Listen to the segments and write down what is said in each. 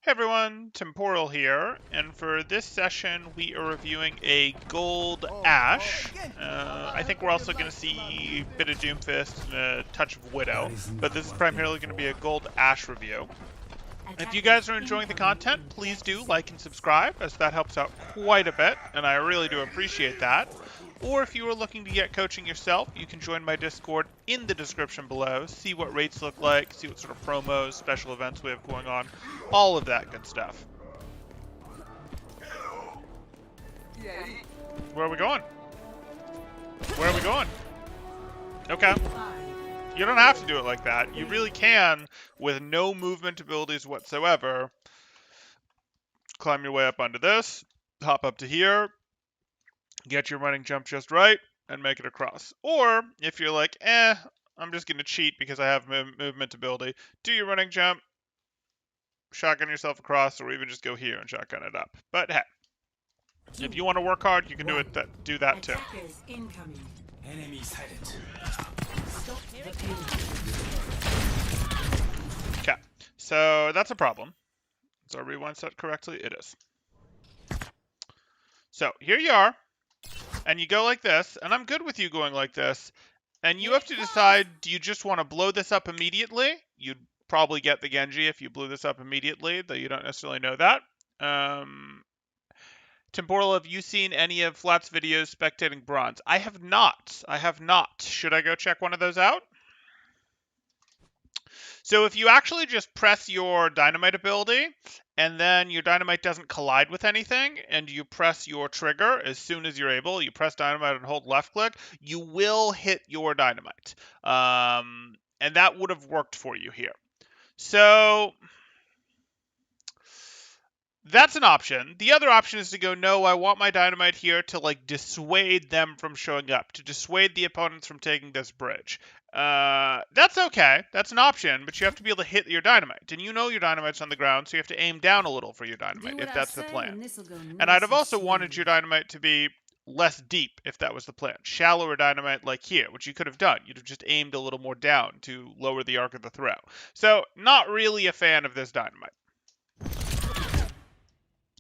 Hey everyone, Temporal here, and for this session we are reviewing a gold Ashe. I think we're also going to see a bit of Doomfist and a touch of Widow, but this is primarily going to be a gold Ashe review. If you guys are enjoying the content, please do like and subscribe, as that helps out quite a bit, and I really do appreciate that. Or if you are looking to get coaching yourself, you can join my Discord in the description below, see what rates look like, see what sort of promos, special events we have going on, all of that good stuff. Where are we going? Where are we going? Okay. You don't have to do it like that. You really can, with no movement abilities whatsoever, climb your way up onto this, hop up to here, get your running jump just right, and make it across. Or, if you're like, I'm just going to cheat because I have movement ability, do your running jump, shotgun yourself across, or even just go here and shotgun it up. But hey, if you want to work hard, you can do that too. Enemy sighted. Okay, so that's a problem. Is our rewind set correctly? It is. So here you are, and you go like this, and I'm good with you going like this, and you have to decide, do you just want to blow this up immediately? You'd probably get the Genji if you blew this up immediately, though you don't necessarily know that. Temporal, have you seen any of Flat's videos spectating bronze? I have not. I have not. Should I go check one of those out? So if you actually just press your dynamite ability, and then your dynamite doesn't collide with anything, and you press your trigger as soon as you're able, you press dynamite and hold left click, you will hit your dynamite. And that would have worked for you here. So that's an option. The other option is to go, no, I want my dynamite here to like dissuade them from showing up, to dissuade the opponents from taking this bridge. That's okay. That's an option, but you have to be able to hit your dynamite. And you know your dynamite's on the ground, so you have to aim down a little for your dynamite, if that's the plan. And I'd have also wanted your dynamite to be less deep, if that was the plan. Shallower dynamite like here, which you could have done. You'd have just aimed a little more down to lower the arc of the throw. So, not really a fan of this dynamite.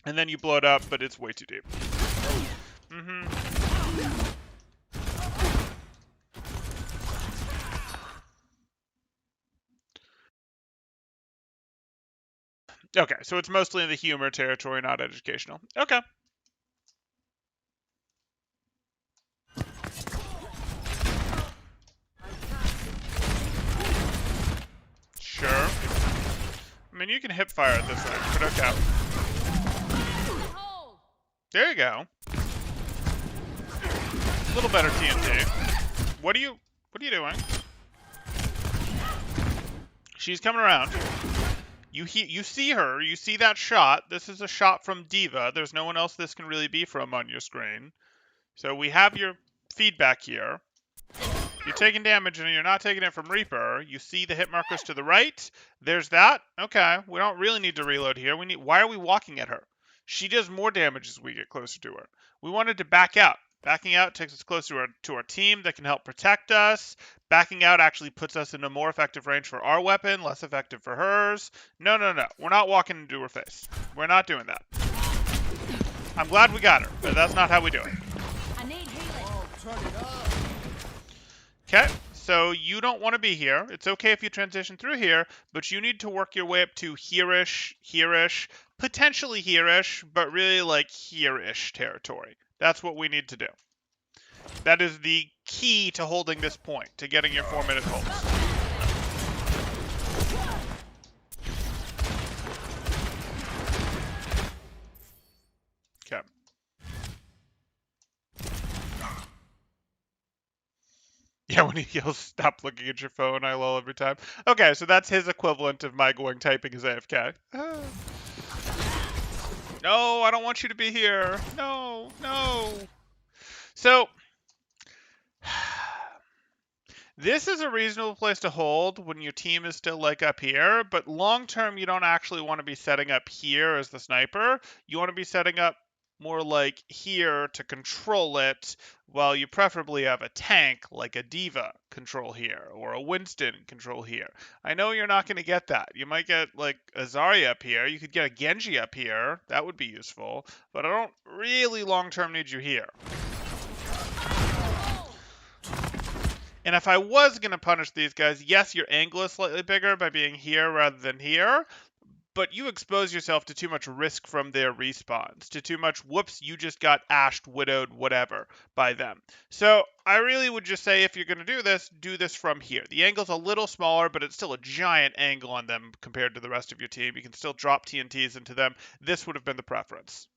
And then you blow it up, but it's way too deep. Okay, so it's mostly in the humor territory, not educational. Okay. Sure. I mean, you can hip fire at this range, but okay. There you go. A little better TNT. What are you doing? She's coming around. You see her. You see that shot. This is a shot from D.Va. There's no one else this can really be from on your screen. So we have your feedback here. You're taking damage and you're not taking it from Reaper. You see the hit markers to the right. There's that. Okay, we don't really need to reload here. Why are we walking at her? She does more damage as we get closer to her. We wanted to back out. Backing out takes us closer to our team that can help protect us. Backing out actually puts us in a more effective range for our weapon, less effective for hers. No. We're not walking into her face. We're not doing that. I'm glad we got her, but that's not how we do it. Okay, so you don't want to be here. It's okay if you transition through here, but you need to work your way up to here-ish, potentially here-ish, but really like here-ish territory. That's what we need to do. That is the key to holding this point, to getting your 4-minute holds. Okay. Yeah, when he yells, stop looking at your phone, I lol every time. Okay, so that's his equivalent of my going typing as AFK. No, I don't want you to be here. No. So, this is a reasonable place to hold when your team is still like up here, but long term you don't actually want to be setting up here as the sniper. You want to be setting up more like here to control it, while you preferably have a tank like a Diva control here or a Winston control here. I know you're not going to get that. You might get like a Zarya up here. You could get a Genji up here. That would be useful, but I don't really long-term need you here. And if I was going to punish these guys, yes, your angle is slightly bigger by being here rather than here, but you expose yourself to too much risk from their respawns, to too much, whoops, you just got ashed, widowed, whatever, by them. So I really would just say if you're going to do this from here. The angle's a little smaller, but it's still a giant angle on them compared to the rest of your team. You can still drop TNTs into them. This would have been the preference.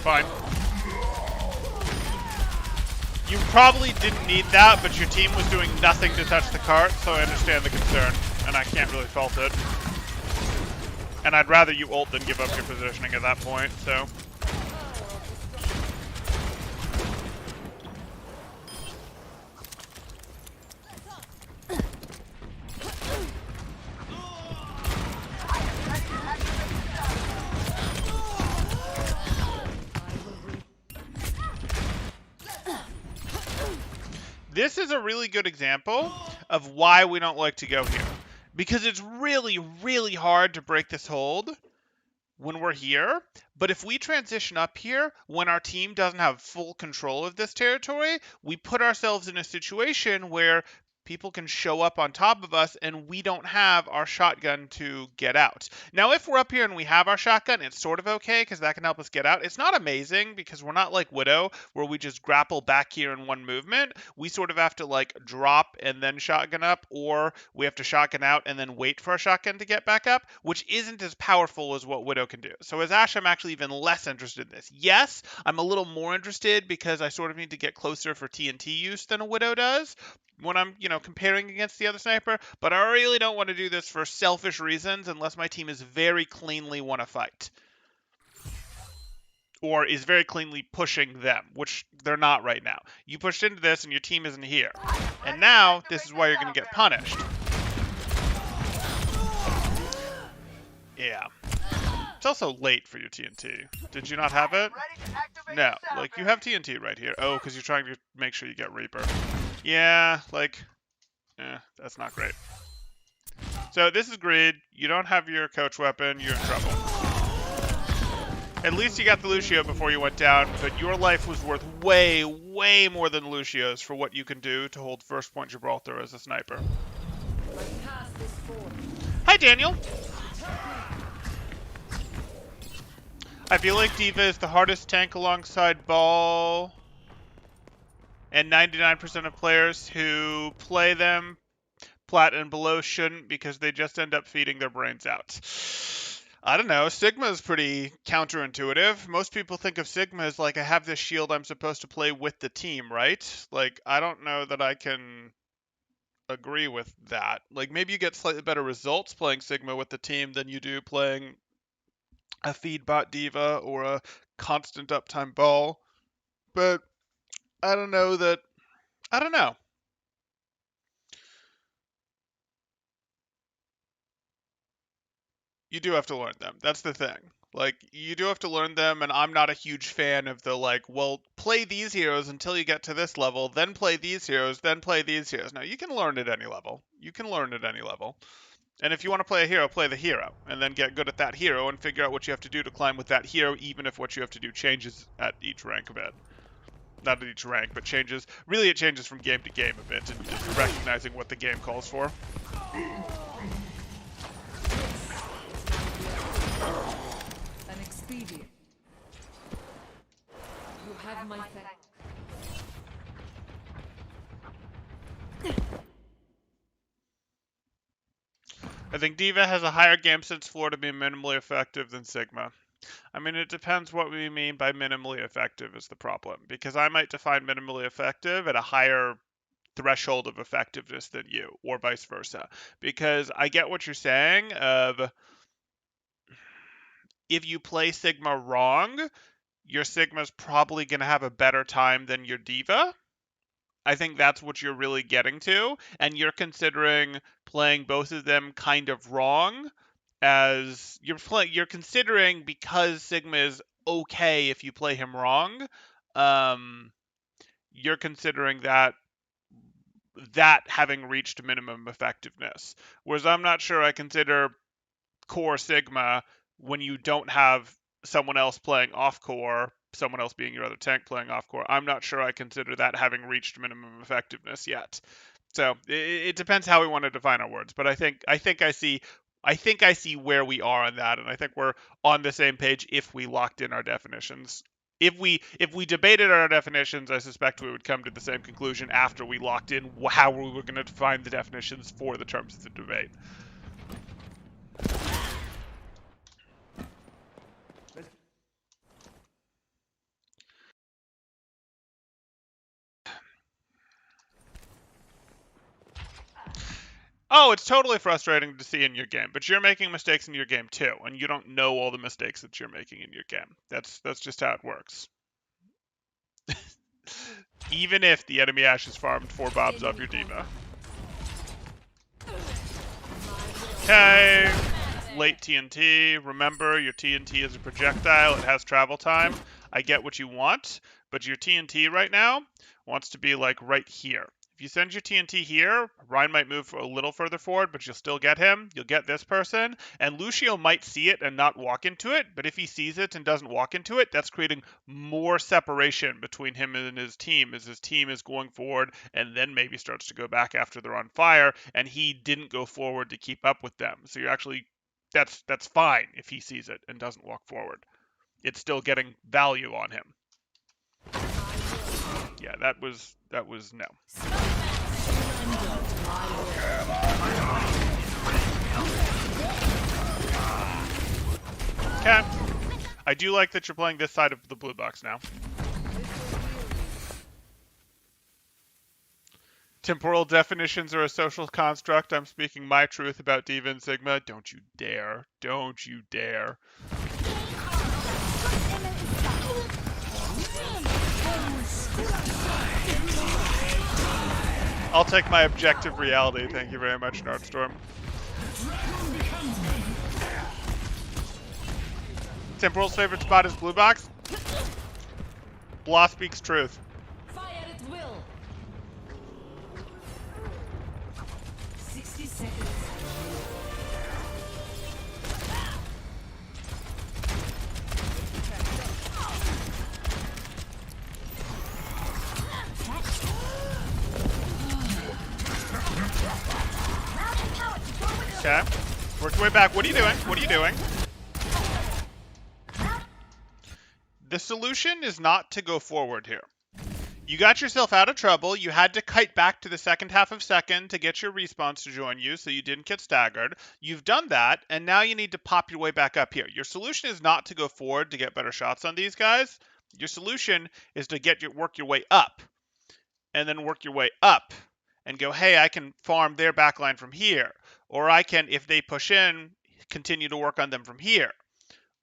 Fine. You probably didn't need that, but your team was doing nothing to touch the cart, so I understand the concern, and I can't really fault it. And I'd rather you ult than give up your positioning at that point, so... This is a really good example of why we don't like to go here. Because it's really, really hard to break this hold when we're here. But if we transition up here, when our team doesn't have full control of this territory, we put ourselves in a situation where people can show up on top of us and we don't have our shotgun to get out. Now, if we're up here and we have our shotgun, it's sort of okay because that can help us get out. It's not amazing because we're not like Widow where we just grapple back here in one movement. We sort of have to like drop and then shotgun up, or we have to shotgun out and then wait for a shotgun to get back up, which isn't as powerful as what Widow can do. So as Ashe, I'm actually even less interested in this. Yes, I'm a little more interested because I sort of need to get closer for TNT use than a Widow does when I'm, comparing against the other sniper, but I really don't want to do this for selfish reasons unless my team is very cleanly want to fight. Or is very cleanly pushing them, which they're not right now. You pushed into this and your team isn't here. And now, this is why you're going to get punished. Yeah. It's also late for your TNT. Did you not have it? No, like you have TNT right here. Oh, because you're trying to make sure you get Reaper. Yeah, that's not great. So this is greed. You don't have your coach weapon. You're in trouble. At least you got the Lucio before you went down, but your life was worth way, way more than Lucio's for what you can do to hold first point Gibraltar as a sniper. Hi, Daniel. I feel like D.Va is the hardest tank alongside Ball, and 99% of players who play them, plat and below, shouldn't because they just end up feeding their brains out. I don't know. Sigma is pretty counterintuitive. Most people think of Sigma as like, I have this shield I'm supposed to play with the team, right? Like, I don't know that I can agree with that. Like, maybe you get slightly better results playing Sigma with the team than you do playing a feedbot D.Va or a constant uptime Ball. But I don't know. You do have to learn them. That's the thing. Like, you do have to learn them, and I'm not a huge fan of the, like, well, play these heroes until you get to this level, then play these heroes, then play these heroes. No, you can learn at any level. You can learn at any level. And if you want to play a hero, play the hero, and then get good at that hero and figure out what you have to do to climb with that hero, even if what you have to do changes at each rank a bit. Not at each rank, but changes. Really, it changes from game to game a bit, and just recognizing what the game calls for. An expedient. You have my thanks. I think D.Va has a higher game sense floor to be minimally effective than Sigma. I mean, it depends what we mean by minimally effective is the problem, because I might define minimally effective at a higher threshold of effectiveness than you, or vice versa. Because I get what you're saying of if you play Sigma wrong, your Sigma's probably going to have a better time than your D.Va. I think that's what you're really getting to, and you're considering playing both of them kind of wrong, as you're considering, because Sigma is okay if you play him wrong. You're considering that having reached minimum effectiveness, whereas I'm not sure I consider core Sigma when you don't have someone else playing off core, someone else being your other tank playing off core. I'm not sure I consider that having reached minimum effectiveness yet. So it depends how we want to define our words, but I think I see where we are on that, and I think we're on the same page if we locked in our definitions. If we debated our definitions, I suspect we would come to the same conclusion after we locked in how we were going to define the definitions for the terms of the debate. Oh, it's totally frustrating to see in your game, but you're making mistakes in your game too, and you don't know all the mistakes that you're making in your game. That's just how it works. Even if the enemy Ashe has farmed 4 bobs off your D.Va. Okay. Late TNT. Remember, your TNT is a projectile. It has travel time. I get what you want, but your TNT right now wants to be like right here. If you send your TNT here, Ryan might move a little further forward, but you'll still get him. You'll get this person, and Lucio might see it and not walk into it, but if he sees it and doesn't walk into it, that's creating more separation between him and his team, as his team is going forward and then maybe starts to go back after they're on fire, and he didn't go forward to keep up with them. So you're actually, that's fine if he sees it and doesn't walk forward. It's still getting value on him. Yeah, that was no. Okay. I do like that you're playing this side of the blue box now. Temporal definitions are a social construct. I'm speaking my truth about D.Va and Sigma. Don't you dare. Don't you dare. I'll take my objective reality. Thank you very much, Nordstorm. Temporal's favorite spot is blue box. Blah speaks truth. Fire at will. 60 seconds. Okay. Work your way back. What are you doing? What are you doing? The solution is not to go forward here. You got yourself out of trouble. You had to kite back to the second half of second to get your respawns to join you so you didn't get staggered. You've done that, and now you need to pop your way back up here. Your solution is not to go forward to get better shots on these guys. Your solution is to work your way up, and then work your way up, and go, hey, I can farm their backline from here. Or I can, if they push in, continue to work on them from here.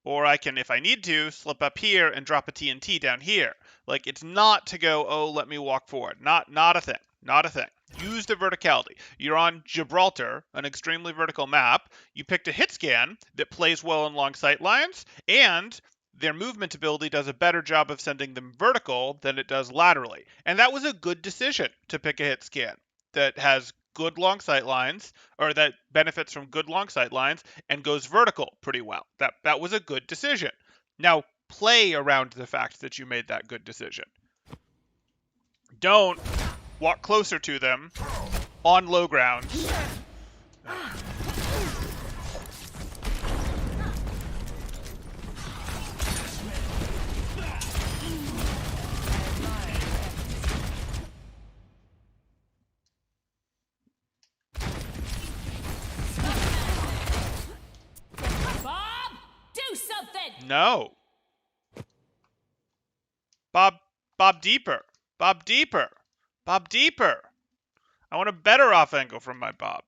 Or I can, if I need to, slip up here and drop a TNT down here. Like, it's not to go, oh, let me walk forward. Not a thing. Not a thing. Use the verticality. You're on Gibraltar, an extremely vertical map. You picked a hit scan that plays well in long sight lines, and their movement ability does a better job of sending them vertical than it does laterally. And that was a good decision to pick a hit scan that has good long sight lines, or that benefits from good long sight lines and goes vertical pretty well. That was a good decision. Now play around the fact that you made that good decision. Don't walk closer to them on low ground. No. Bob deeper. Bob deeper. Bob deeper. I want a better off angle from my Bob.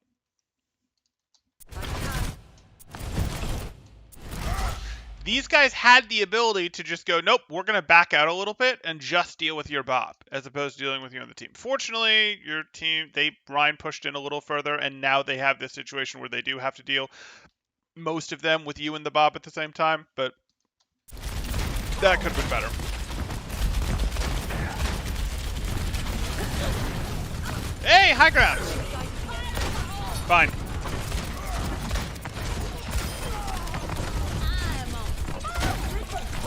These guys had the ability to just go, nope, we're going to back out a little bit and just deal with your bop, as opposed to dealing with you on the team. Fortunately, your team, Ryan pushed in a little further, and now they have this situation where they do have to deal, most of them, with you and the bop at the same time, but that could have been better. Hey, high ground! Fine.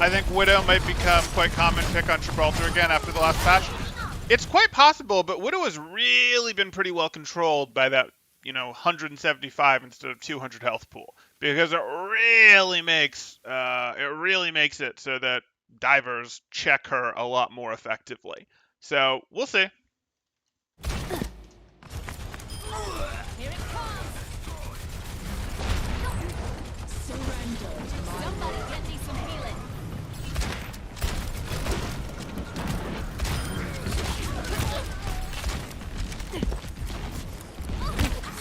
I think Widow might become quite common pick on Gibraltar again after the last patch. It's quite possible, but Widow has really been pretty well controlled by that, 175 instead of 200 health pool, because it really makes it so that divers check her a lot more effectively. So we'll see. Here it comes. Surrender. Somebody get me some healing.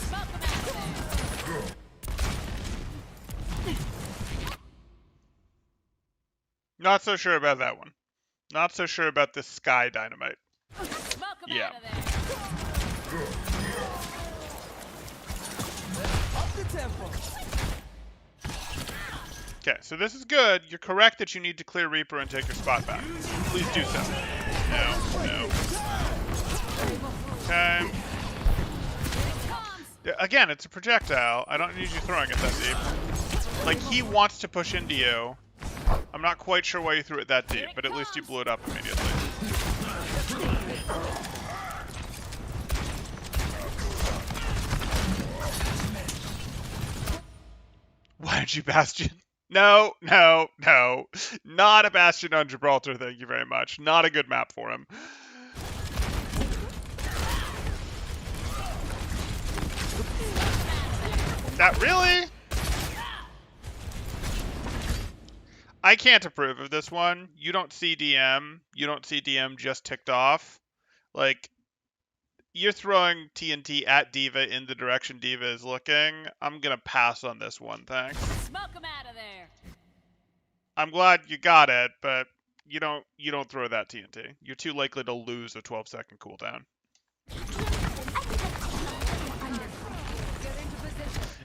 Smoke 'em out there. Not so sure about that one. Not so sure about this Sky Dynamite. Smoke 'em Yeah. out of there. Okay, so this is good. You're correct that you need to clear Reaper and take your spot back. Please do so. No. Okay. Again, it's a projectile. I don't need you throwing it that deep. Like, he wants to push into you. I'm not quite sure why you threw it that deep, but at least you blew it up immediately. Why did you Bastion? No. Not a Bastion on Gibraltar, thank you very much. Not a good map for him. That really? I can't approve of this one. You don't see DM. You don't see DM just ticked off. Like, you're throwing TNT at D.Va in the direction D.Va is looking. I'm going to pass on this one, thanks. Smoke 'em out of there. I'm glad you got it, but you don't throw that TNT. You're too likely to lose a 12-second cooldown.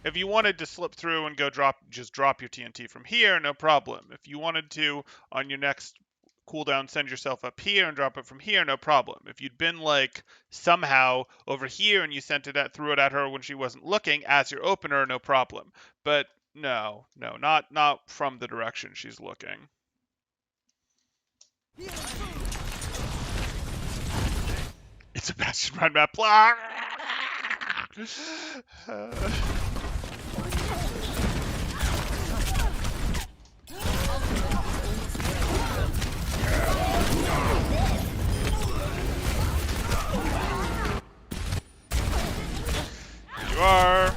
If you wanted to slip through and go just drop your TNT from here, no problem. If you wanted to, on your next cooldown, send yourself up here and drop it from here, no problem. If you'd been like somehow over here and you threw it at her when she wasn't looking as your opener, no problem. But no, not from the direction she's looking. It's a Bastion run map. You are.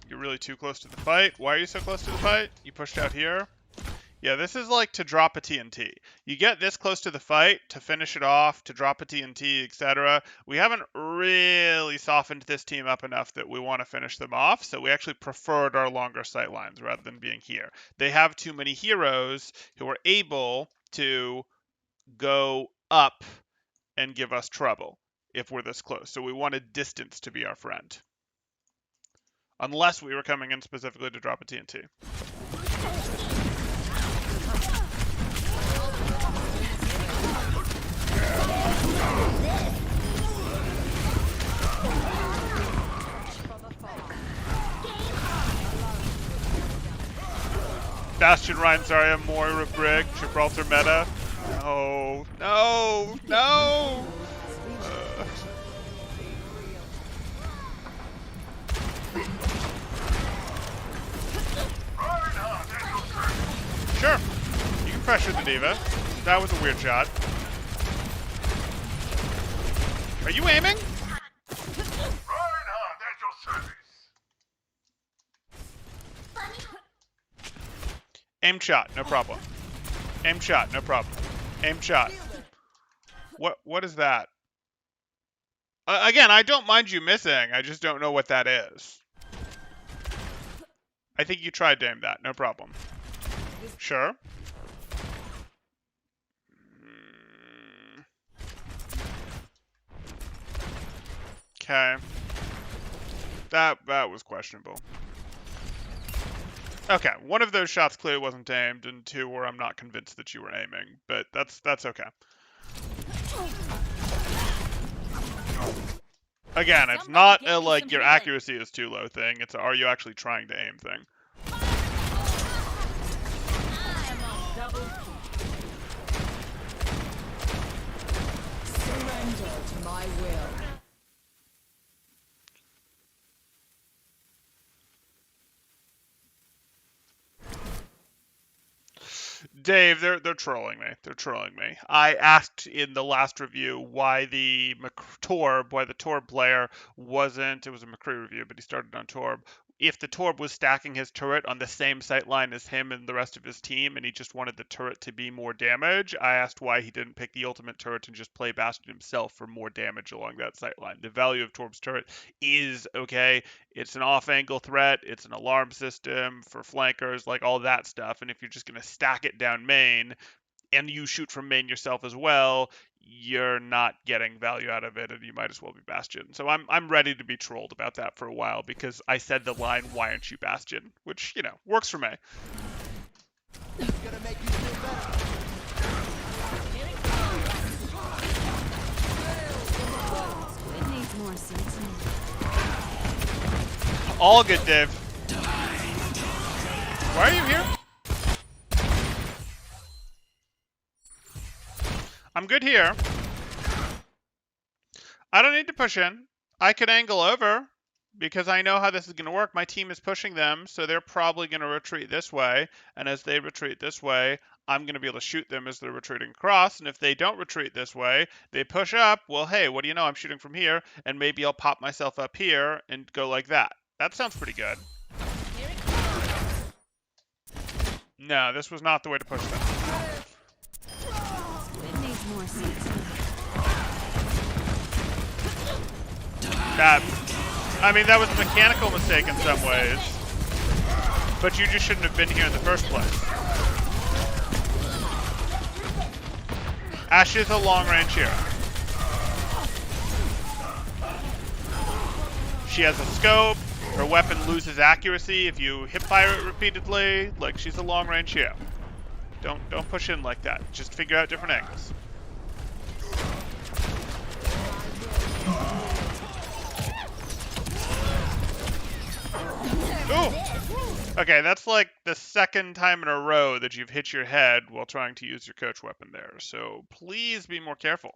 You're really too close to the fight. Why are you so close to the fight? You pushed out here. Yeah, this is like to drop a TNT. You get this close to the fight, to finish it off, to drop a TNT, etc. We haven't really softened this team up enough that we want to finish them off, so we actually preferred our longer sight lines rather than being here. They have too many heroes who are able to go up and give us trouble if we're this close. So we wanted distance to be our friend. Unless we were coming in specifically to drop a TNT. Bastion, Ryan, Zarya, Moira, Brig, Gibraltar meta. No. Sure. You can pressure the D.Va. That was a weird shot. Are you aiming? Aim shot, no problem. Aim shot, no problem. Aim shot. What is that? Again, I don't mind you missing. I just don't know what that is. I think you tried to aim that, no problem. Sure. Okay. That was questionable. Okay, one of those shots clearly wasn't aimed, and two where I'm not convinced that you were aiming, but that's okay. Again, it's not a like your accuracy is too low thing. It's a, are you actually trying to aim thing. Surrender to my will. Dave, they're trolling me. They're trolling me. I asked in the last review why the Torb player wasn't. It was a McCree review, but he started on Torb. If the Torb was stacking his turret on the same sight line as him and the rest of his team, and he just wanted the turret to be more damage, I asked why he didn't pick the ultimate turret and just play Bastion himself for more damage along that sight line. The value of Torb's turret is okay. It's an off-angle threat. It's an alarm system for flankers, like all that stuff. And if you're just going to stack it down main, and you shoot from main yourself as well, you're not getting value out of it, and you might as well be Bastion. So I'm ready to be trolled about that for a while because I said the line, "Why aren't you Bastion?" Which works for me. Gonna make you feel better. It needs more sense. All good, Dave. Why are you here? I'm good here. I don't need to push in. I could angle over because I know how this is going to work. My team is pushing them, so they're probably going to retreat this way. And as they retreat this way, I'm going to be able to shoot them as they're retreating across. And if they don't retreat this way, they push up. Well, hey, what do you know? I'm shooting from here, and maybe I'll pop myself up here and go like that. That sounds pretty good. No, this was not the way to push them. It needs more sense. That was a mechanical mistake in some ways, but you just shouldn't have been here in the first place. Ashe is a long-range hero. She has a scope. Her weapon loses accuracy if you hip fire it repeatedly. Like, she's a long-range hero. Don't push in like that. Just figure out different angles. Ooh! Okay, that's like the second time in a row that you've hit your head while trying to use your coach weapon there, so please be more careful.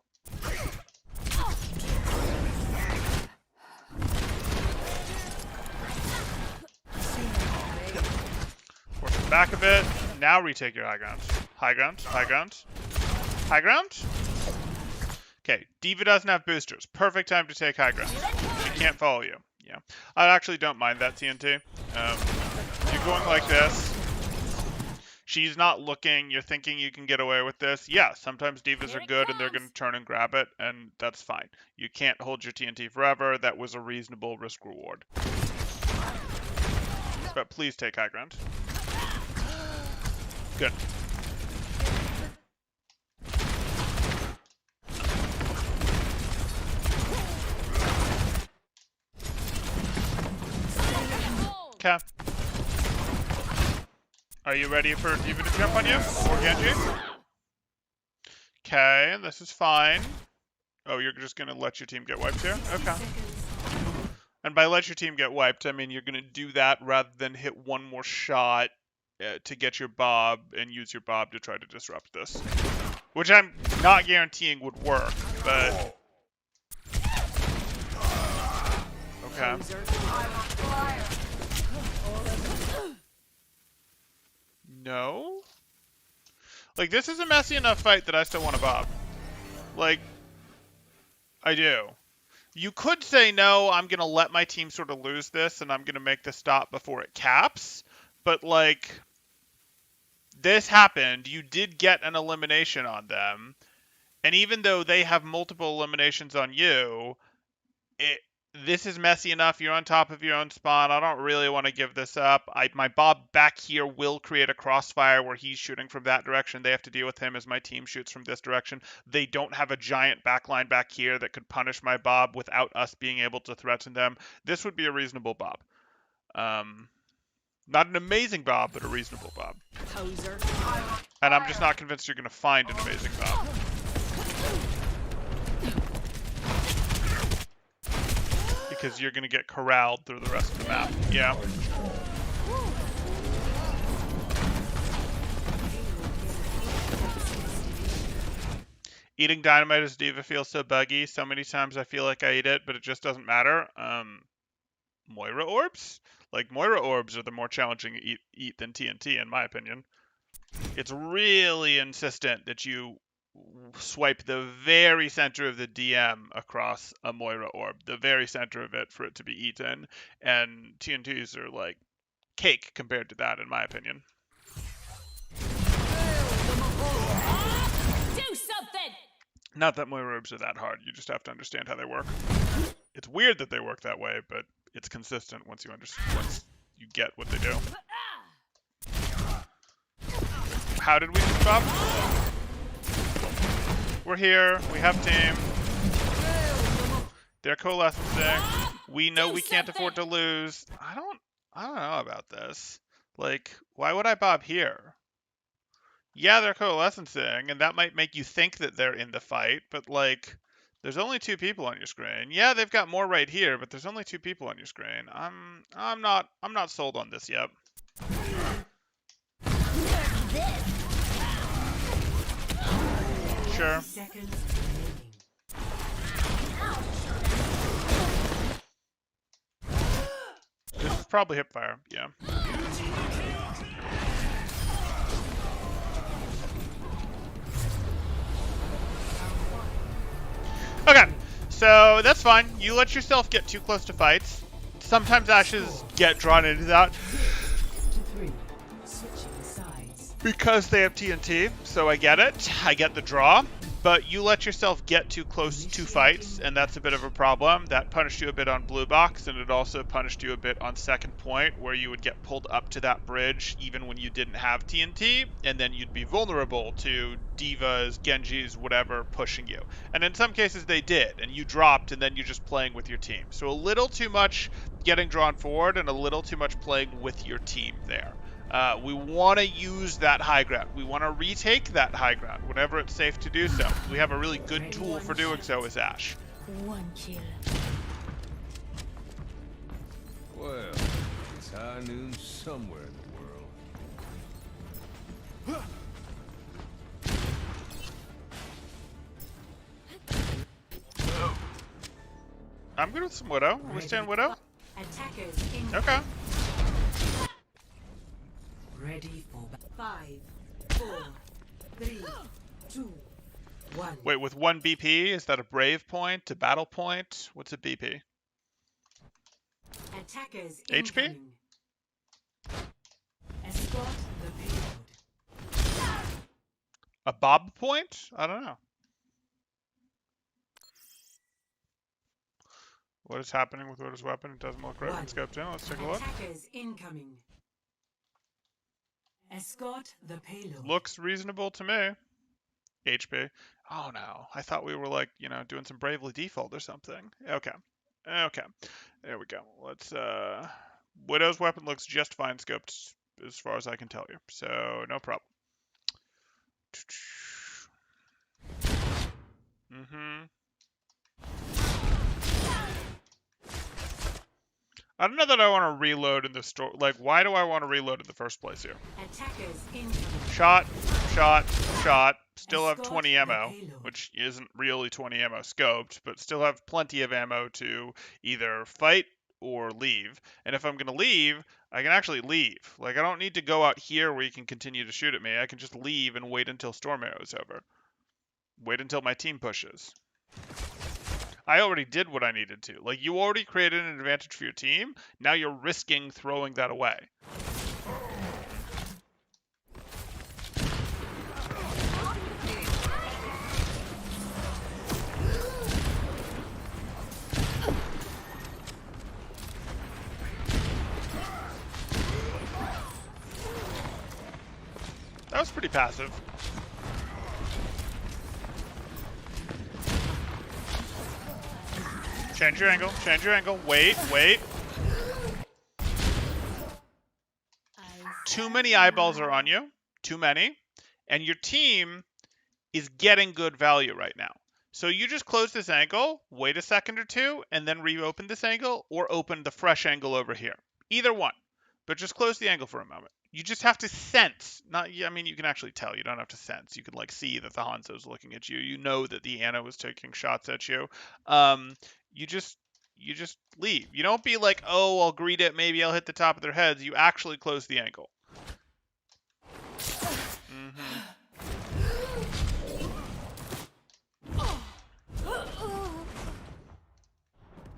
Force it back a bit. Now retake your high ground. High ground, high ground. High ground? Okay, D.Va doesn't have boosters. Perfect time to take high ground. She can't follow you. Yeah, I actually don't mind that TNT. You're going like this. She's not looking. You're thinking you can get away with this. Yeah, sometimes D.Vas are good and they're going to turn and grab it, and that's fine. You can't hold your TNT forever. That was a reasonable risk reward. But please take high ground. Good. Okay. Are you ready for D.Va to jump on you? Or Genji? Okay, this is fine. Oh, you're just gonna let your team get wiped here? Okay. And by let your team get wiped, I mean you're gonna do that rather than hit one more shot to get your Bob and use your Bob to try to disrupt this. Which I'm not guaranteeing would work, but... Okay. No? Like, this is a messy enough fight that I still want to Bob. Like, I do. You could say, no, I'm going to let my team sort of lose this, and I'm going to make the stop before it caps. But, like, this happened. You did get an elimination on them. And even though they have multiple eliminations on you, this is messy enough. You're on top of your own spawn. I don't really want to give this up. My Bob back here will create a crossfire where he's shooting from that direction. They have to deal with him as my team shoots from this direction. They don't have a giant backline back here that could punish my Bob without us being able to threaten them. This would be a reasonable Bob. Not an amazing Bob, but a reasonable Bob. Poser. And I'm just not convinced you're going to find an amazing Bob. Because you're going to get corralled through the rest of the map. Yeah. Eating dynamite as D.Va feels so buggy. So many times I feel like I eat it, but it just doesn't matter. Moira orbs? Like, Moira orbs are the more challenging eat than TNT, in my opinion. It's really insistent that you swipe the very center of the DM across a Moira orb, the very center of it for it to be eaten, and TNTs are like cake compared to that, in my opinion. Do something! Not that Moira orbs are that hard, you just have to understand how they work. It's weird that they work that way, but it's consistent once you understand, once you get what they do. How did we just stop? We're here. We have team. They're coalescing. We know we can't afford to lose. I don't know about this. Like, why would I Bob here? Yeah, they're coalescing, and that might make you think that they're in the fight, but like, there's only 2 people on your screen. Yeah, they've got more right here, but there's only 2 people on your screen. I'm not sold on this yet. Sure. This is probably hipfire, yeah. Okay, so that's fine. You let yourself get too close to fights. Sometimes Ashes get drawn into that because they have TNT, so I get it. I get the draw. But you let yourself get too close to fights, and that's a bit of a problem. That punished you a bit on Blue Box, and it also punished you a bit on Second Point, where you would get pulled up to that bridge even when you didn't have TNT, and then you'd be vulnerable to Divas, Genjis, whatever, pushing you. And in some cases they did, and you dropped, and then you're just playing with your team. So a little too much getting drawn forward, and a little too much playing with your team there. We want to use that high ground. We want to retake that high ground whenever it's safe to do so. We have a really good tool for doing so as Ashe. One kill. Well, it's high noon somewhere in the world. I'm good with some Widow. Will we stand Widow? Attackers Okay. ready for 5, 4, 3, 2, 1. Wait, with 1 BP, is that a brave point, a battle point? What's a BP? Attackers HP? incoming. Escort the payload. A Bob point? I don't know. What is happening with Widow's weapon? It doesn't look right when scoped in. Let's take a look. Attackers incoming. Escort the payload. Looks reasonable to me. HP. Oh no, I thought we were like, you know, doing some Bravely Default or something. Okay. Okay. There we go. Let's, Widow's weapon looks just fine scoped as far as I can tell you. So, no problem. Mm-hmm. I don't know that I want to reload in the store. Like, why do I want to reload in the first place here? Attackers incoming. Shot, shot, shot. Still have 20 ammo, which isn't really 20 ammo scoped, but still have plenty of ammo to either fight or leave. And if I'm going to leave, I can actually leave. Like, I don't need to go out here where you can continue to shoot at me. I can just leave and wait until Storm Arrow is over. Wait until my team pushes. I already did what I needed to. Like, you already created an advantage for your team. Now you're risking throwing that away. was pretty passive. Change your angle. Change your angle. Wait, wait. Too many eyeballs are on you. Too many. And your team is getting good value right now. So you just close this angle, wait a second or two, and then reopen this angle, or open the fresh angle over here. Either one. But just close the angle for a moment. You just have to sense. I mean, you can actually tell. You don't have to sense. You can like see that the Hanzo's looking at you. You know that the Ana was taking shots at you. You just leave. You don't be like, oh, I'll greet it. Maybe I'll hit the top of their heads. You actually close the angle.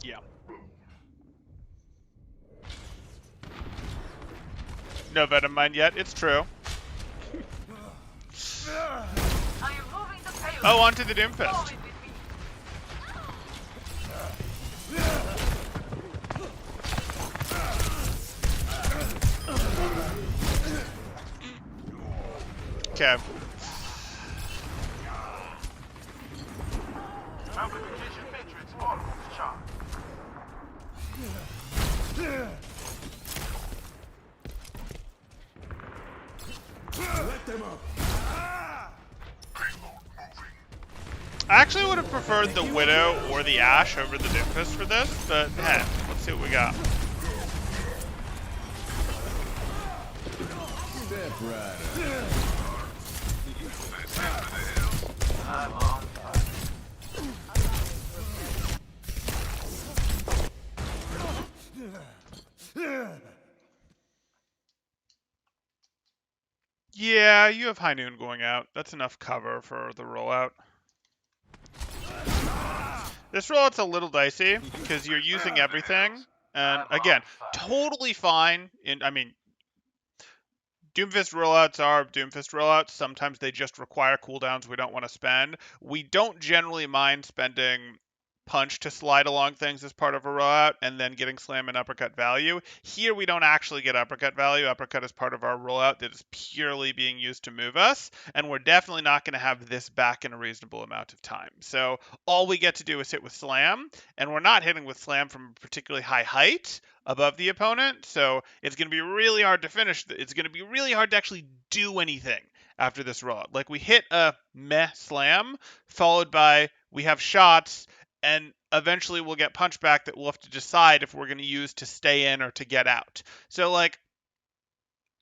Yeah. No venom mine yet. It's true. Oh, onto the Doomfist. Okay. Let them up. I actually would have preferred the Widow or the Ashe over the Doomfist for this, but hey, let's see what we got. Step right Yeah, you have High Noon going out. That's enough cover for the rollout. This rollout's a little dicey because you're using everything. And again, totally fine. I mean, Doomfist rollouts are Doomfist rollouts. Sometimes they just require cooldowns we don't want to spend. We don't generally mind spending punch to slide along things as part of a rollout and then getting slam and uppercut value. Here we don't actually get uppercut value. Uppercut is part of our rollout that is purely being used to move us, and we're definitely not going to have this back in a reasonable amount of time. So all we get to do is hit with slam, and we're not hitting with slam from a particularly high height above the opponent, so it's going to be really hard to finish. It's going to be really hard to actually do anything after this rollout. Like, we hit a meh slam, followed by we have shots, and eventually we'll get punchback that we'll have to decide if we're going to use to stay in or to get out. So, like,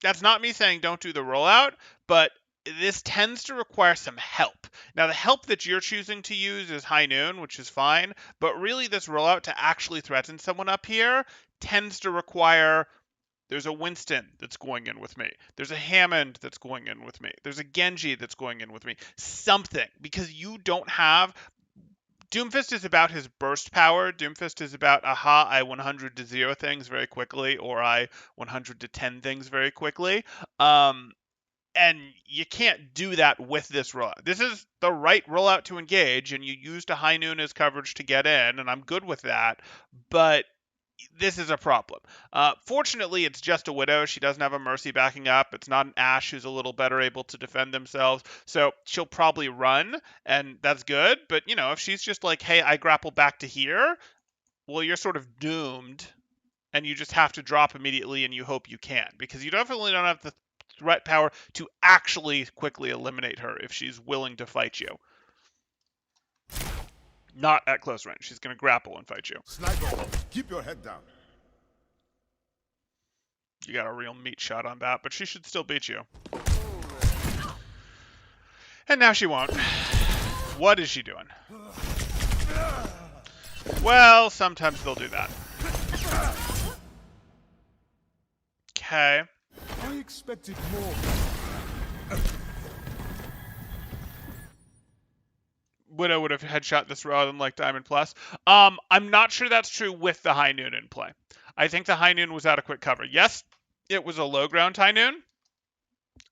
that's not me saying don't do the rollout, but this tends to require some help. Now, the help that you're choosing to use is High Noon, which is fine, but really this rollout to actually threaten someone up here tends to require... There's a Winston that's going in with me. There's a Hammond that's going in with me. There's a Genji that's going in with me. Something, because you don't have... Doomfist is about his burst power. Doomfist is about, aha, I 100 to 0 things very quickly, or I 100 to 10 things very quickly. And you can't do that with this rollout. This is the right rollout to engage, and you used a High Noon as coverage to get in, and I'm good with that, but this is a problem. Fortunately, it's just a Widow. She doesn't have a Mercy backing up. It's not an Ashe who's a little better able to defend themselves. So she'll probably run, and that's good. But, you know, if she's just like, hey, I grapple back to here, well, you're sort of doomed, and you just have to drop immediately, and you hope you can. Because you definitely don't have the threat power to actually quickly eliminate her if she's willing to fight you. Not at close range. She's going to grapple and fight you. Sniper, keep your head down. You got a real meat shot on that, but she should still beat you. And now she won't. What is she doing? Well, sometimes they'll do that. Okay. I expected more. Widow would have headshot this rather than like Diamond Plus. I'm not sure that's true with the High Noon in play. I think the High Noon was out of quick cover. Yes, it was a low ground High Noon,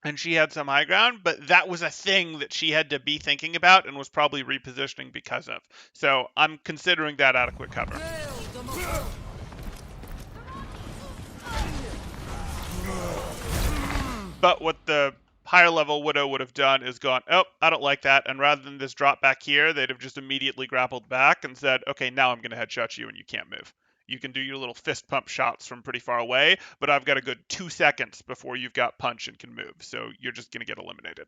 and she had some high ground, but that was a thing that she had to be thinking about and was probably repositioning because of. So I'm considering that out of quick cover. But what the higher level Widow would have done is gone, oh, I don't like that. And rather than this drop back here, they'd have just immediately grappled back and said, okay, now I'm going to headshot you and you can't move. You can do your little fist pump shots from pretty far away, but I've got a good 2 seconds before you've got punch and can move. So you're just going to get eliminated.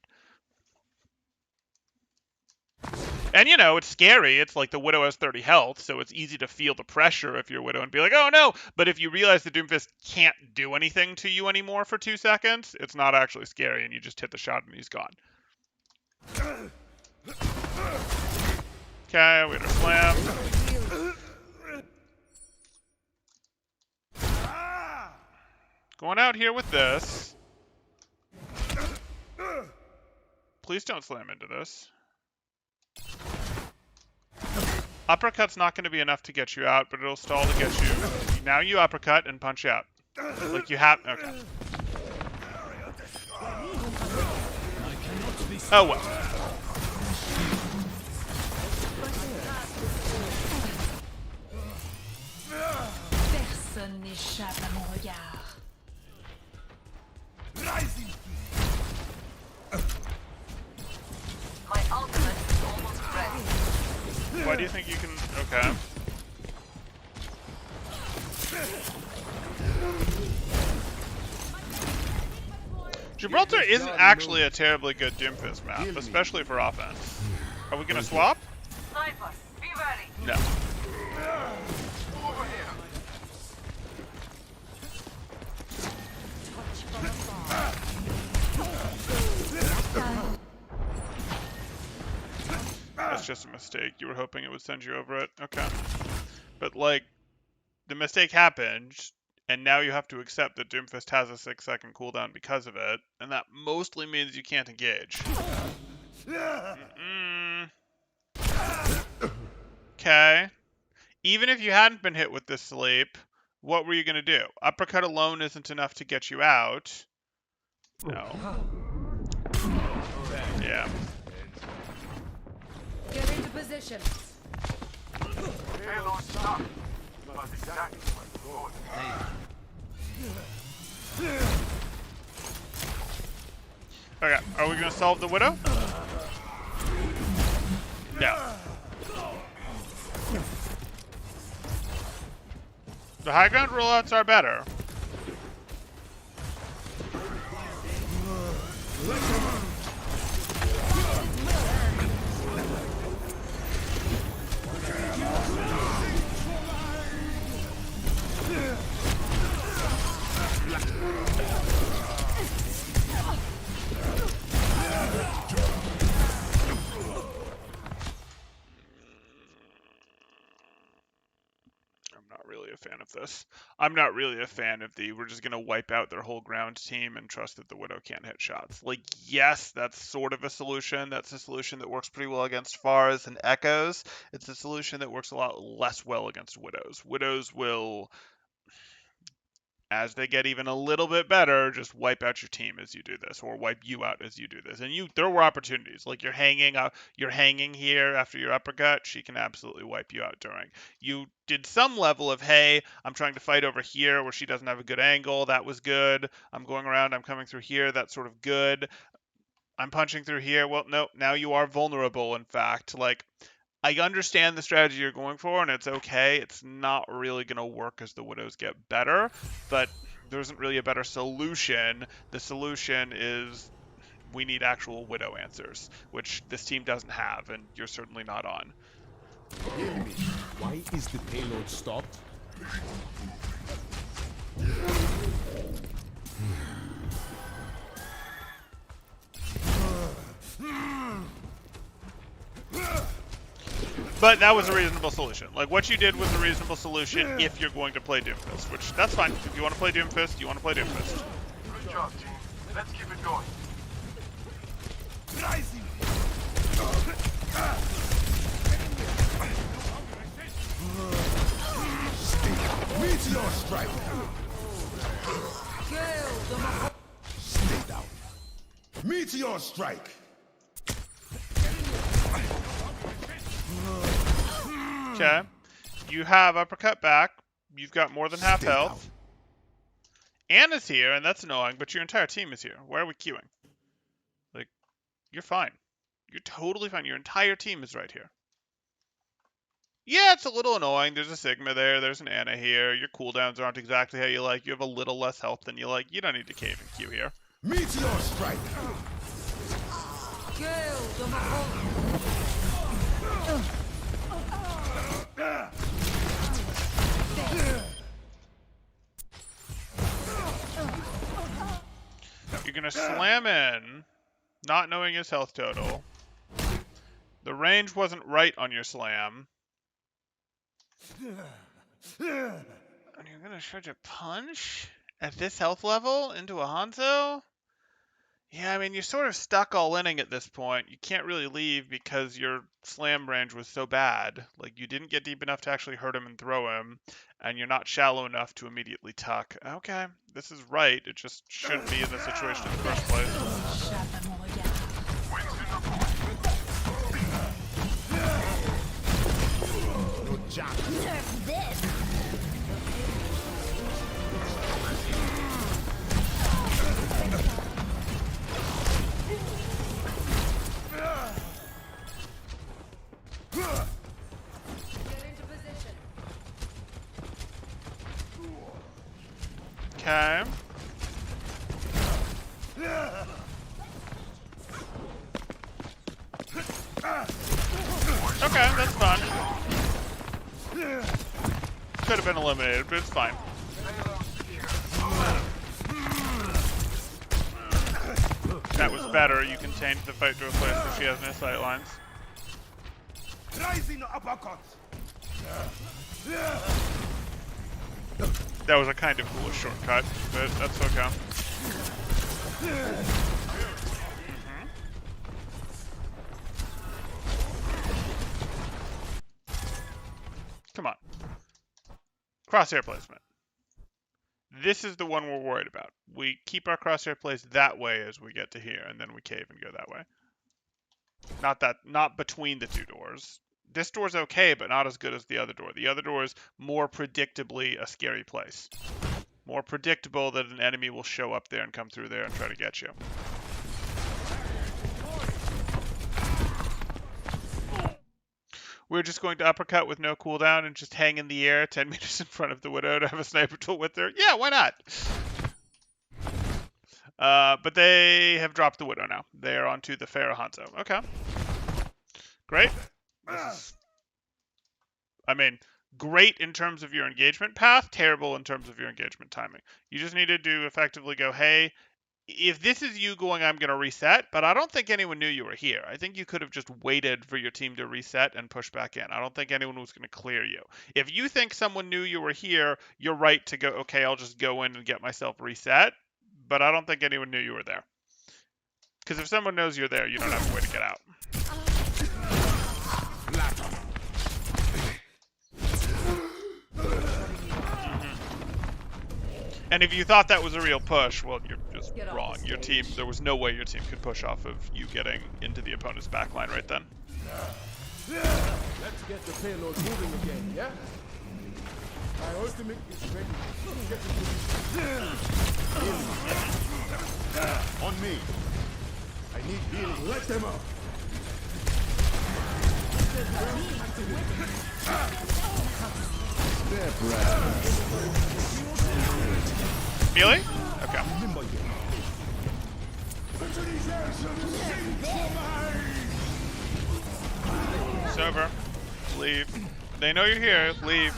And, you know, it's scary. It's like the Widow has 30 health, so it's easy to feel the pressure if you're Widow and be like, oh, no. But if you realize the Doomfist can't do anything to you anymore for 2 seconds, it's not actually scary, and you just hit the shot and he's gone. Okay, we got a slam. Going out here with this. Please don't slam into this. Uppercut's not going to be enough to get you out, but it'll stall to get you. Now you uppercut and punch out. Like you have. Okay. Oh well. Personne n'échappe à mon regard. My ultimate is almost ready. Why do you think you can? Okay. Gibraltar isn't actually a terribly good Doomfist map, especially for offense. Are we gonna swap? Snipers, be ready. No. Over here. That's just a mistake. You were hoping it would send you over it. Okay. But, like, the mistake happened, and now you have to accept that Doomfist has a 6-second cooldown because of it, and that mostly means you can't engage. Okay. Even if you hadn't been hit with this sleep, what were you going to do? Uppercut alone isn't enough to get you out. No. Yeah. Get into position. Payload stop. That's exactly what Okay, are we gonna solve the Widow? No. The high ground rollouts are better. This. I'm not really a fan of the we're just going to wipe out their whole ground team and trust that the Widow can't hit shots. Like, yes, that's sort of a solution. That's a solution that works pretty well against Fars and Echoes. It's a solution that works a lot less well against Widows. Widows will, as they get even a little bit better, just wipe out your team as you do this, or wipe you out as you do this. And there were opportunities. Like you're hanging here after your uppercut, she can absolutely wipe you out during. You did some level of, hey, I'm trying to fight over here where she doesn't have a good angle. That was good. I'm going around, I'm coming through here. That's sort of good. I'm punching through here. Well, no, now you are vulnerable, in fact. Like, I understand the strategy you're going for, and it's okay. It's not really going to work as the Widows get better, but there isn't really a better solution. The solution is we need actual Widow answers, which this team doesn't have, and you're certainly not on. Enemy. Why is the payload stopped? But that was a reasonable solution. Like, what you did was a reasonable solution if you're going to play Doomfist, which, that's fine. If you want to play Doomfist, you want to play Doomfist. Good job, team. Let's keep it going. Meteor strike. Stay down. Meteor strike. Okay. You have uppercut back. You've got more than half health. Anna's here, and that's annoying, but your entire team is here. Where are we queuing? You're fine. You're totally fine. Your entire team is right here. Yeah, it's a little annoying. There's a Sigma there. There's an Ana here. Your cooldowns aren't exactly how you like. You have a little less health than you like. You don't need to cave and Q here. Meteor strike. You're gonna slam in, not knowing his health total. The range wasn't right on your slam. And you're gonna try to punch at this health level into a Hanzo? Yeah, I mean, you're sort of stuck all inning at this point. You can't really leave because your slam range was so bad. Like, you didn't get deep enough to actually hurt him and throw him, and you're not shallow enough to immediately tuck. Okay, this is right. It just shouldn't be in this situation in the first place. Shut them all down. Nerf this. Okay. Okay, that's fun. Could have been eliminated, but it's fine. That was better. You contained the fight to a place where she has no sight lines. Rising uppercut. That was a kind of foolish shortcut, but that's okay. Come on. Crosshair placement. This is the one we're worried about. We keep our crosshair placed that way as we get to here, and then we cave and go that way. Not between the two doors. This door's okay, but not as good as the other door. The other door is more predictably a scary place. More predictable that an enemy will show up there and come through there and try to get you. We're just going to uppercut with no cooldown and just hang in the air 10 meters in front of the Widow to have a sniper tool with her. Yeah, why not? But they have dropped the Widow now. They are onto the Pharaoh Hanzo. Okay. Great. I mean, great in terms of your engagement path, terrible in terms of your engagement timing. You just needed to effectively go, hey, if this is you going, I'm going to reset, but I don't think anyone knew you were here. I think you could have just waited for your team to reset and push back in. I don't think anyone was going to clear you. If you think someone knew you were here, you're right to go, okay, I'll just go in and get myself reset, but I don't think anyone knew you were there. Because if someone knows you're there, you don't have a way to get out. And if you thought that was a real push, well, you're just wrong. Your team, there was no way your team could push off of you getting into the opponent's backline right then. Let's get the payload moving again, yeah? My ultimate is ready. Get it on me. I need healing. Let them up. Step right. Melee? Okay. It's over. Leave. They know you're here. Leave.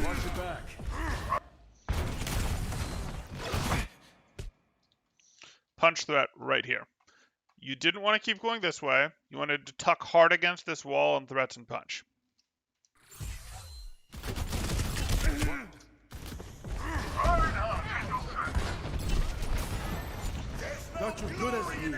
Watch your back. Punch threat right here. You didn't want to keep going this way. You wanted to tuck hard against this wall and threats and punch. Not your good as you.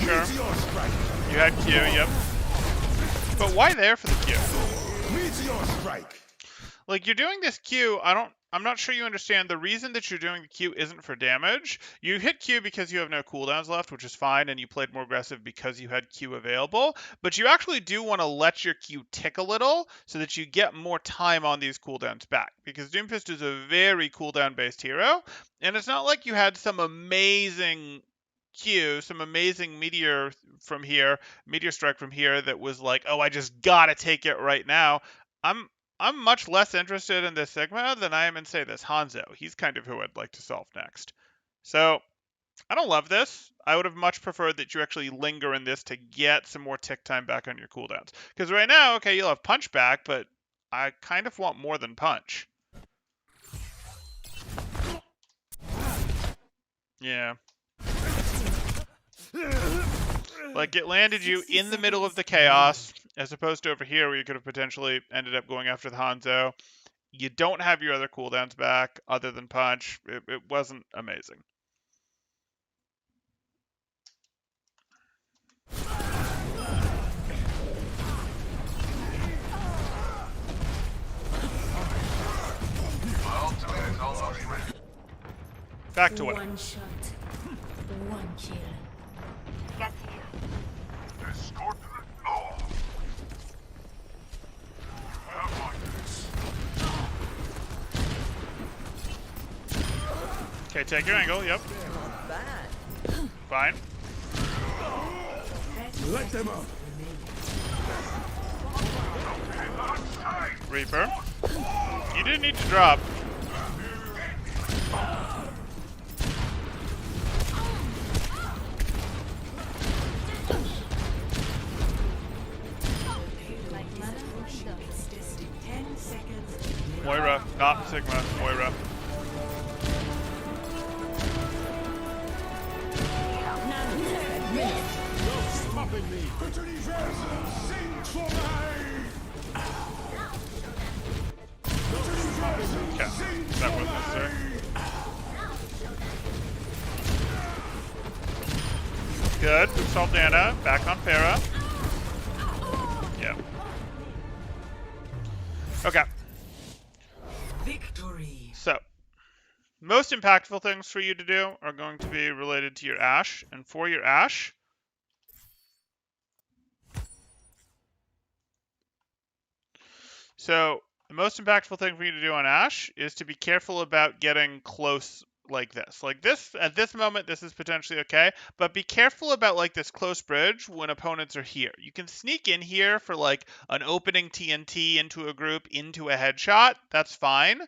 Sure. You had Q, yep. But why there for the Q? Meteor strike. Like, you're doing this Q, I'm not sure you understand. The reason that you're doing the Q isn't for damage. You hit Q because you have no cooldowns left, which is fine, and you played more aggressive because you had Q available. But you actually do want to let your Q tick a little so that you get more time on these cooldowns back. Because Doomfist is a very cooldown-based hero, and it's not like you had some amazing Q, some amazing meteor strike from here that was like, oh, I just gotta take it right now. I'm I'm much less interested in this Sigma than I am in, say, this Hanzo. He's kind of who I'd like to solve next. So, I don't love this. I would have much preferred that you actually linger in this to get some more tick time back on your cooldowns. Because right now, okay, you'll have punch back, but I kind of want more than punch. Yeah. Like, it landed you in the middle of the chaos, as opposed to over here where you could have potentially ended up going after the Hanzo. You don't have your other cooldowns back other than punch. It wasn't amazing. Back to winning. One shot, one kill. Get here. Okay, take your angle. Yep. Fine. Let them up. Reaper. You didn't need to drop. Moira, not Sigma. Moira. Stopping me. Sing for Okay, that wasn't necessary. Good. Saldana. Back on Pharah. Yeah. Okay. Victory. So, most impactful things for you to do are going to be related to your Ashe. And for your Ashe, so the most impactful thing for you to do on Ashe is to be careful about getting close like this. Like this, at this moment, this is potentially okay, but be careful about like this close bridge when opponents are here. You can sneak in here for like an opening TNT into a group, into a headshot. That's fine.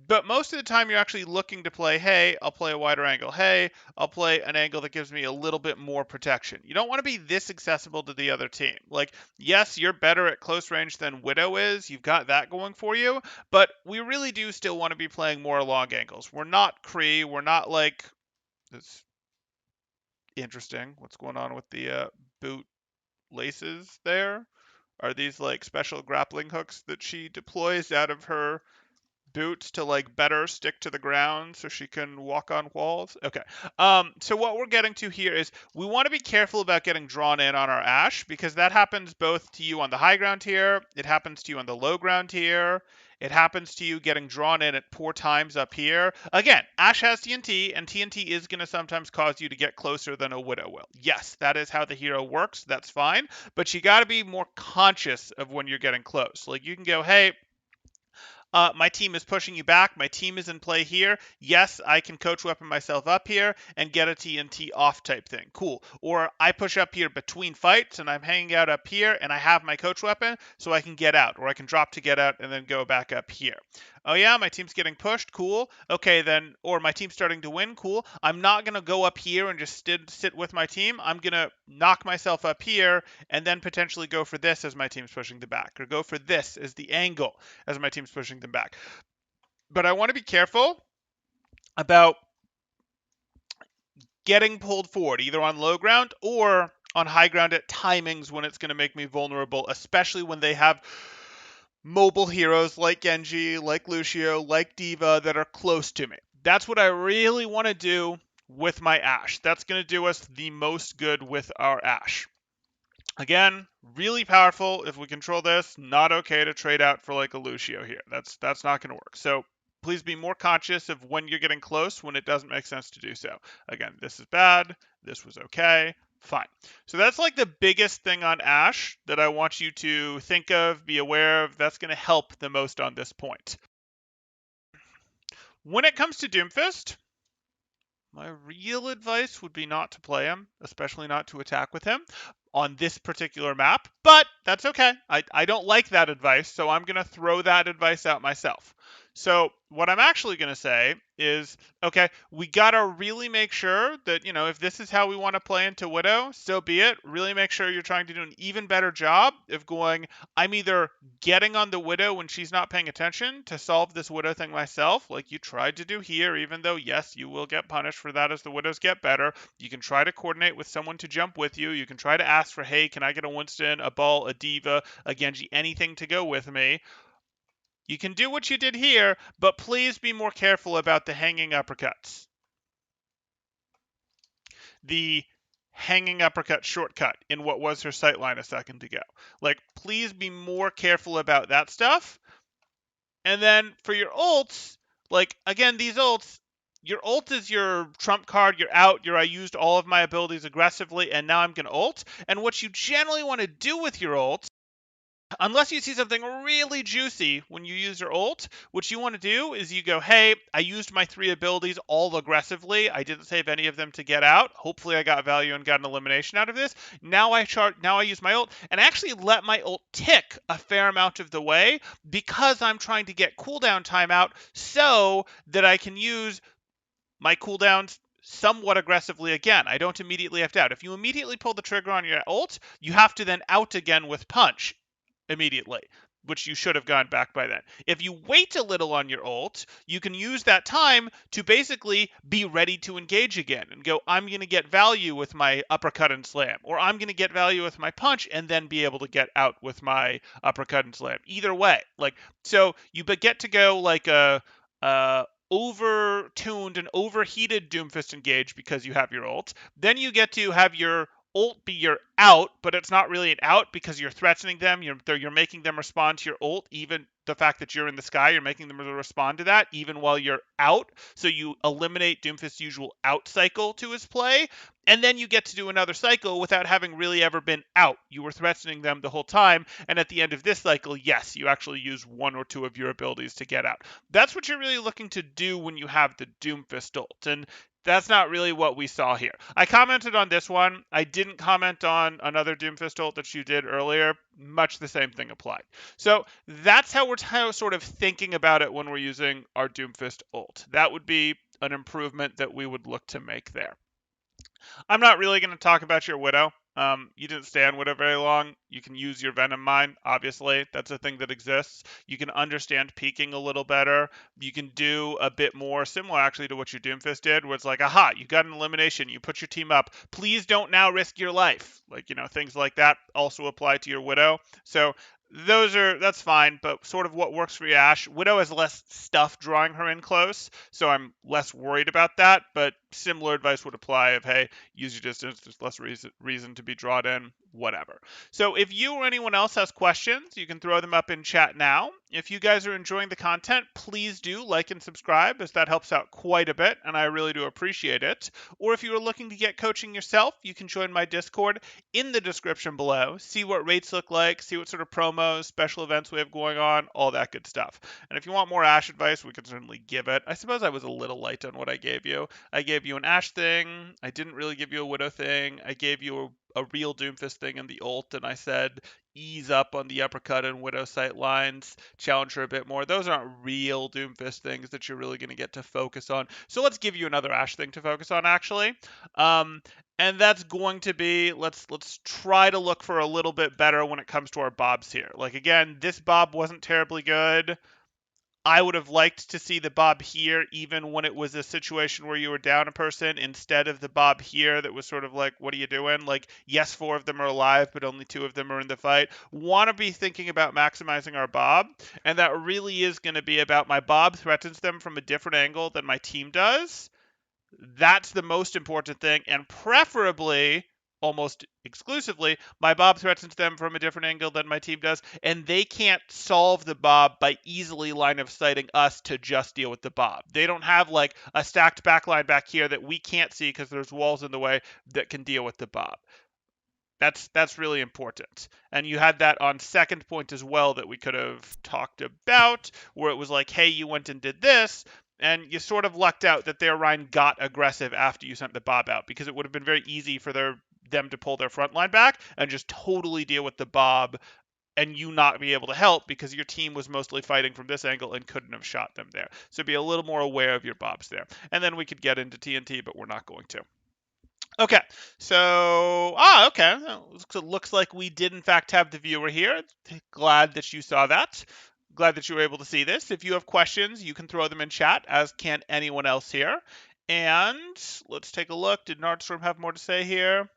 But most of the time, you're actually looking to play, hey, I'll play a wider angle. Hey, I'll play an angle that gives me a little bit more protection. You don't want to be this accessible to the other team. Like, yes, you're better at close range than Widow is. You've got that going for you. But we really do still want to be playing more long angles. We're not Kree. We're not like... It's interesting. What's going on with the boot laces there? Are these like special grappling hooks that she deploys out of her boots to like better stick to the ground so she can walk on walls? Okay. So what we're getting to here is we want to be careful about getting drawn in on our Ashe, because that happens both to you on the high ground here, it happens to you on the low ground here, it happens to you getting drawn in at poor times up here. Again, Ashe has TNT, and TNT is going to sometimes cause you to get closer than a Widow will. Yes, that is how the hero works. That's fine. But you got to be more conscious of when you're getting close. Like, you can go, hey, my team is pushing you back. My team is in play here. Yes, I can coach weapon myself up here and get a TNT off type thing. Cool. Or I push up here between fights and I'm hanging out up here and I have my coach weapon so I can get out, or I can drop to get out and then go back up here. Oh yeah, my team's getting pushed. Cool. Okay, then, or my team's starting to win. Cool. I'm not going to go up here and just sit with my team. I'm going to knock myself up here and then potentially go for this as my team's pushing the back, or go for this as the angle as my team's pushing them back. But I want to be careful about getting pulled forward, either on low ground or on high ground at timings when it's going to make me vulnerable, especially when they have mobile heroes like Genji, like Lucio, like D.Va that are close to me. That's what I really want to do with my Ashe. That's going to do us the most good with our Ashe. Again, really powerful. If we control this, not okay to trade out for like a Lucio here. That's not going to work. So please be more conscious of when you're getting close, when it doesn't make sense to do so. Again, this is bad. This was okay. Fine. So that's like the biggest thing on Ashe that I want you to think of, be aware of. That's going to help the most on this point. When it comes to Doomfist, my real advice would be not to play him, especially not to attack with him on this particular map, but that's okay. I don't like that advice, so I'm going to throw that advice out myself. So what I'm actually going to say is, okay, we got to really make sure that, if this is how we want to play into Widow, so be it. Really make sure you're trying to do an even better job of going, I'm either getting on the Widow when she's not paying attention to solve this Widow thing myself, like you tried to do here, even though, yes, you will get punished for that as the Widows get better. You can try to coordinate with someone to jump with you. You can try to ask for, hey, can I get a Winston, a Ball, a Diva, a Genji, anything to go with me? You can do what you did here, but please be more careful about the hanging uppercuts. The hanging uppercut shortcut in what was her sightline a second ago. Like, please be more careful about that stuff. And then for your ults, like, again, these ults, your ult is your trump card. You're out. I used all of my abilities aggressively, and now I'm going to ult. And what you generally want to do with your ult, unless you see something really juicy when you use your ult, what you want to do is you go, hey, I used my 3 abilities all aggressively. I didn't save any of them to get out. Hopefully I got value and got an elimination out of this. Now I use my ult and actually let my ult tick a fair amount of the way because I'm trying to get cooldown time out so that I can use my cooldowns somewhat aggressively again. I don't immediately have to out. If you immediately pull the trigger on your ult, you have to then out again with punch immediately, which you should have gone back by then. If you wait a little on your ult, you can use that time to basically be ready to engage again and go, I'm going to get value with my uppercut and slam, or I'm going to get value with my punch and then be able to get out with my uppercut and slam. Either way, so you get to go like a over-tuned and overheated Doomfist engage because you have your ult. Then you get to have your ult be your out, but it's not really an out because you're threatening them. You're making them respond to your ult. Even the fact that you're in the sky, you're making them respond to that even while you're out. So you eliminate Doomfist's usual out cycle to his play. And then you get to do another cycle without having really ever been out. You were threatening them the whole time. And at the end of this cycle, yes, you actually use 1 or 2 of your abilities to get out. That's what you're really looking to do when you have the Doomfist ult. And that's not really what we saw here. I commented on this one. I didn't comment on another Doomfist ult that you did earlier. Much the same thing applied. So that's how we're sort of thinking about it when we're using our Doomfist ult. That would be an improvement that we would look to make there. I'm not really going to talk about your Widow. You didn't stay on Widow very long. You can use your Venom Mine, obviously. That's a thing that exists. You can understand peeking a little better. You can do a bit more similar, actually, to what your Doomfist did, where it's like, aha, you got an elimination. You put your team up. Please don't now risk your life. Things like that also apply to your Widow. So that's fine, but sort of what works for your Ashe. Widow has less stuff drawing her in close, so I'm less worried about that, but similar advice would apply of, hey, use your distance, there's less reason to be drawn in, whatever. So if you or anyone else has questions, you can throw them up in chat now. If you guys are enjoying the content, please do like and subscribe, as that helps out quite a bit, and I really do appreciate it. Or if you are looking to get coaching yourself, you can join my Discord in the description below, see what rates look like, see what sort of promos, special events we have going on, all that good stuff. And if you want more Ashe advice, we can certainly give it. I suppose I was a little light on what I gave you. I gave you an Ashe thing. I didn't really give you a Widow thing. I gave you a real Doomfist thing in the ult, and I said ease up on the uppercut and Widow sight lines, challenge her a bit more. Those aren't real Doomfist things that you're really going to get to focus on. So let's give you another Ashe thing to focus on, actually. And that's going to be, let's try to look for a little bit better when it comes to our Bobs here. Like, again, this Bob wasn't terribly good. I would have liked to see the Bob here even when it was a situation where you were down a person, instead of the Bob here that was sort of like, what are you doing? Like, yes, 4 of them are alive, but only 2 of them are in the fight. Want to be thinking about maximizing our Bob, and that really is going to be about my Bob threatens them from a different angle than my team does. That's the most important thing, and preferably almost exclusively, my Bob threatens them from a different angle than my team does, and they can't solve the Bob by easily line of sighting us to just deal with the Bob. They don't have like a stacked backline back here that we can't see because there's walls in the way that can deal with the Bob. That's really important. And you had that on second point as well that we could have talked about, where it was like, hey, you went and did this, and you sort of lucked out that their Rhine got aggressive after you sent the Bob out, because it would have been very easy for them to pull their front line back and just totally deal with the Bob and you not be able to help because your team was mostly fighting from this angle and couldn't have shot them there. So be a little more aware of your Bobs there. And then we could get into TNT, but we're not going to. Okay, so okay. So it looks like we did in fact have the viewer here. Glad that you saw that. Glad that you were able to see this. If you have questions, you can throw them in chat, as can anyone else here. And let's take a look. Did Nordstrom have more to say here?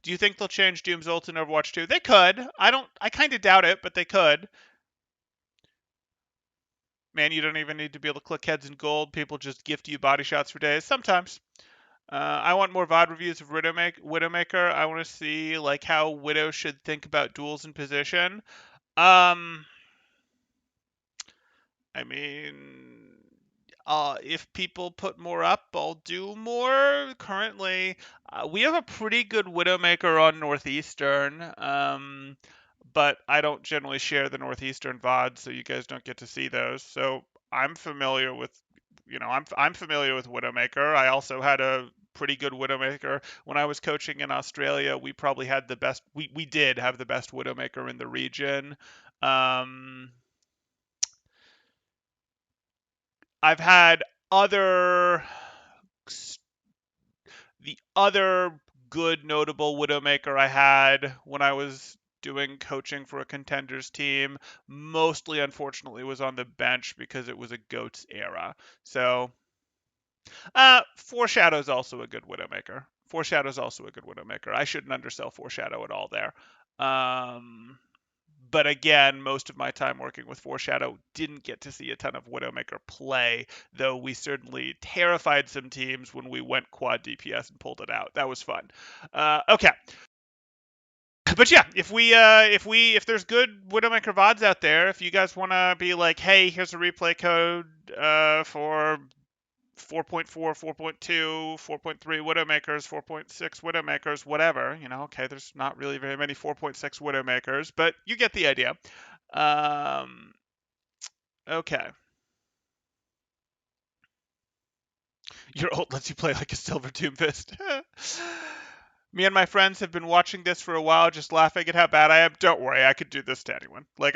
Do you think they'll change Doom's ult in Overwatch 2? They could. I kind of doubt it, but they could. Man, you don't even need to be able to click heads in gold. People just gift you body shots for days. Sometimes. I want more VOD reviews of Widowmaker. I want to see like how Widow should think about duels in position. I mean, if people put more up, I'll do more. Currently, we have a pretty good Widowmaker on Northeastern, but I don't generally share the Northeastern VODs, so you guys don't get to see those. So I'm familiar with, I'm familiar with Widowmaker. I also had a pretty good Widowmaker when I was coaching in Australia. We probably had the best. We did have the best Widowmaker in the region. I've had other the other good notable Widowmaker I had when I was doing coaching for a contenders team, mostly unfortunately was on the bench because it was a GOATS era. So Foreshadow's also a good Widowmaker. Foreshadow's also a good Widowmaker. I shouldn't undersell Foreshadow at all there. But again, most of my time working with Foreshadow didn't get to see a ton of Widowmaker play, though we certainly terrified some teams when we went quad DPS and pulled it out. That was fun. Okay. But yeah, if there's good Widowmaker VODs out there, if you guys want to be like, hey, here's a replay code for 4.4, 4.2, 4.3 Widowmakers, 4.6 Widowmakers, whatever. Okay, there's not really very many 4.6 Widowmakers, but you get the idea. Okay. Your ult lets you play like a silver Doomfist. Me and my friends have been watching this for a while, just laughing at how bad I am. Don't worry, I could do this to anyone. Like,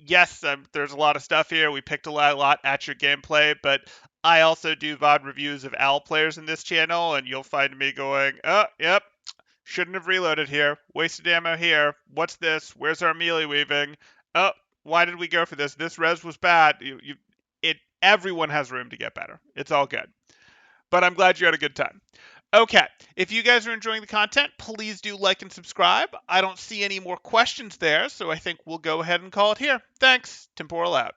yes, there's a lot of stuff here. We picked a lot at your gameplay, but I also do VOD reviews of AL players in this channel, and you'll find me going, oh, yep, shouldn't have reloaded here. Wasted ammo here. What's this? Where's our melee weaving? Oh, why did we go for this? This res was bad. Everyone has room to get better. It's all good. But I'm glad you had a good time. Okay, if you guys are enjoying the content, please do like and subscribe. I don't see any more questions there, so I think we'll go ahead and call it here. Thanks. Temporal out.